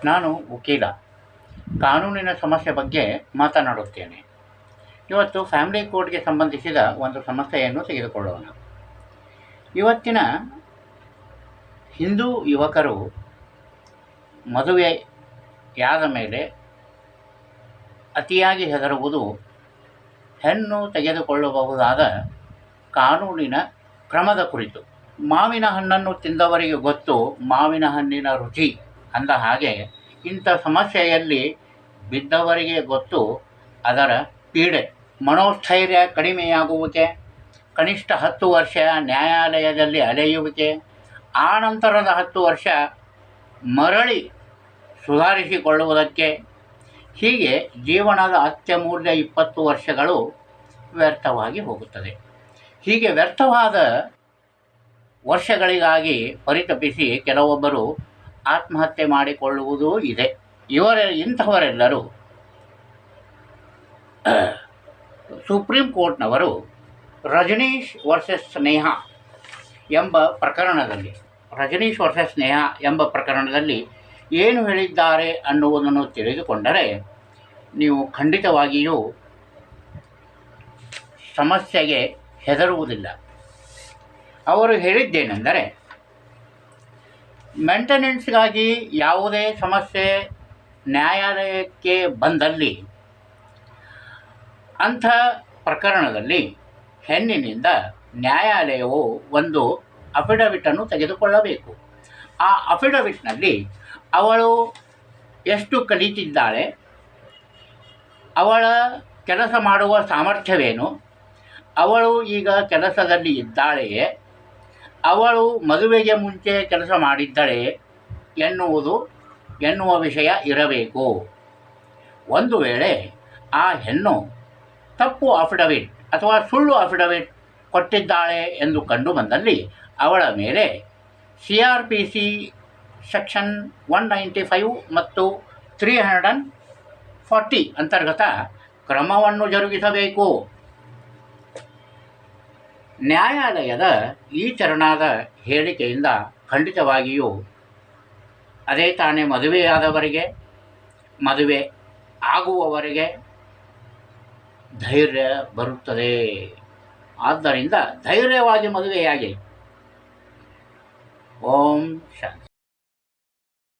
ನಾನು ವಕೀಲ. ಕಾನೂನಿನ ಸಮಸ್ಯೆ ಬಗ್ಗೆ ಮಾತನಾಡುತ್ತೇನೆ. ಇವತ್ತು ಫ್ಯಾಮಿಲಿ ಕೋರ್ಟ್ಗೆ ಸಂಬಂಧಿಸಿದ ಒಂದು ಸಮಸ್ಯೆಯನ್ನು ತೆಗೆದುಕೊಳ್ಳೋಣ. ಇವತ್ತಿನ ಹಿಂದೂ ಯುವಕರು ಮದುವೆಯಾದ ಮೇಲೆ ಅತಿಯಾಗಿ ಹೆದರುವುದು ಹೆಣ್ಣು ತೆಗೆದುಕೊಳ್ಳಬಹುದಾದ ಕಾನೂನಿನ ಕ್ರಮದ ಕುರಿತು. ಮಾವಿನ ಹಣ್ಣನ್ನು ತಿಂದವರಿಗೆ ಗೊತ್ತು ಮಾವಿನ ಹಣ್ಣಿನ ರುಚಿ ಅಂದ ಹಾಗೆ, ಇಂಥ ಸಮಸ್ಯೆಯಲ್ಲಿ ಬಿದ್ದವರಿಗೆ ಗೊತ್ತು ಅದರ ಪೀಡೆ. ಮನೋಸ್ಥೈರ್ಯ ಕಡಿಮೆಯಾಗುವಿಕೆ, ಕನಿಷ್ಠ 10 ವರ್ಷ ನ್ಯಾಯಾಲಯದಲ್ಲಿ ಅಲೆಯುವಿಕೆ, ಆ ನಂತರದ 10 ವರ್ಷ ಮರಳಿ ಸುಧಾರಿಸಿಕೊಳ್ಳುವುದಕ್ಕೆ, ಹೀಗೆ ಜೀವನದ ಅತ್ಯಮೂಲ್ಯ 20 ವರ್ಷಗಳು ವ್ಯರ್ಥವಾಗಿ ಹೋಗುತ್ತದೆ. ಹೀಗೆ ವ್ಯರ್ಥವಾದ ವರ್ಷಗಳಿಗಾಗಿ ಪರಿತಪಿಸಿ ಕೆಲವೊಬ್ಬರು ಆತ್ಮಹತ್ಯೆ ಮಾಡಿಕೊಳ್ಳುವುದೂ ಇದೆ. ಇಂಥವರೆಲ್ಲರೂ ಸುಪ್ರೀಂ ಕೋರ್ಟ್ನವರು ರಜನೀಶ್ ವರ್ಸಸ್ ಸ್ನೇಹಾ ಎಂಬ ಪ್ರಕರಣದಲ್ಲಿ ಏನು ಹೇಳಿದ್ದಾರೆ ಅನ್ನುವುದನ್ನು ತಿಳಿದುಕೊಂಡರೆ ನೀವು ಖಂಡಿತವಾಗಿಯೂ ಸಮಸ್ಯೆಗೆ ಹೆದರುವುದಿಲ್ಲ. ಅವರು ಹೇಳಿದ್ದೇನೆಂದರೆ, ಮೇಂಟೆನೆನ್ಸ್ಗಾಗಿ ಯಾವುದೇ ಸಮಸ್ಯೆ ನ್ಯಾಯಾಲಯಕ್ಕೆ ಬಂದಲ್ಲಿ ಅಂಥ ಪ್ರಕರಣದಲ್ಲಿ ಹೆಣ್ಣಿನಿಂದ ನ್ಯಾಯಾಲಯವು ಒಂದು ಅಫಿಡವಿಟನ್ನು ತೆಗೆದುಕೊಳ್ಳಬೇಕು. ಆ ಅಫಿಡವಿಟ್ನಲ್ಲಿ ಅವಳು ಎಷ್ಟು ಕಲಿತಿದ್ದಾಳೆ, ಅವಳ ಕೆಲಸ ಮಾಡುವ ಸಾಮರ್ಥ್ಯವೇನು, ಅವಳು ಈಗ ಕೆಲಸದಲ್ಲಿ ಇದ್ದಾಳೆಯೇ, ಅವಳು ಮದುವೆಗೆ ಮುಂಚೆ ಕೆಲಸ ಮಾಡಿದ್ದಳೆ ಎನ್ನುವ ವಿಷಯ ಇರಬೇಕು. ಒಂದು ವೇಳೆ ಆ ಹೆಣ್ಣು ತಪ್ಪು ಅಫಿಡವಿಟ್ ಅಥವಾ ಸುಳ್ಳು ಅಫಿಡವಿಟ್ ಕೊಟ್ಟಿದ್ದಾಳೆ ಎಂದು ಕಂಡು ಬಂದಲ್ಲಿ ಅವಳ ಮೇಲೆ CRPC ಸೆಕ್ಷನ್ 195 ಮತ್ತು 340 ಅಂತರ್ಗತ ಕ್ರಮವನ್ನು ಜರುಗಿಸಬೇಕು. ನ್ಯಾಯಾಲಯದ ಈ ತೆರನಾದ ಹೇಳಿಕೆಯಿಂದ ಖಂಡಿತವಾಗಿಯೂ ಅದೇ ತಾನೇ ಮದುವೆಯಾದವರಿಗೆ, ಮದುವೆ ಆಗುವವರೆಗೆ ಧೈರ್ಯ ಬರುತ್ತದೆ. ಆದ್ದರಿಂದ ಧೈರ್ಯವಾಗಿ ಮದುವೆಯಾಗಿ. ಓಂ ಶಾಂತಿ.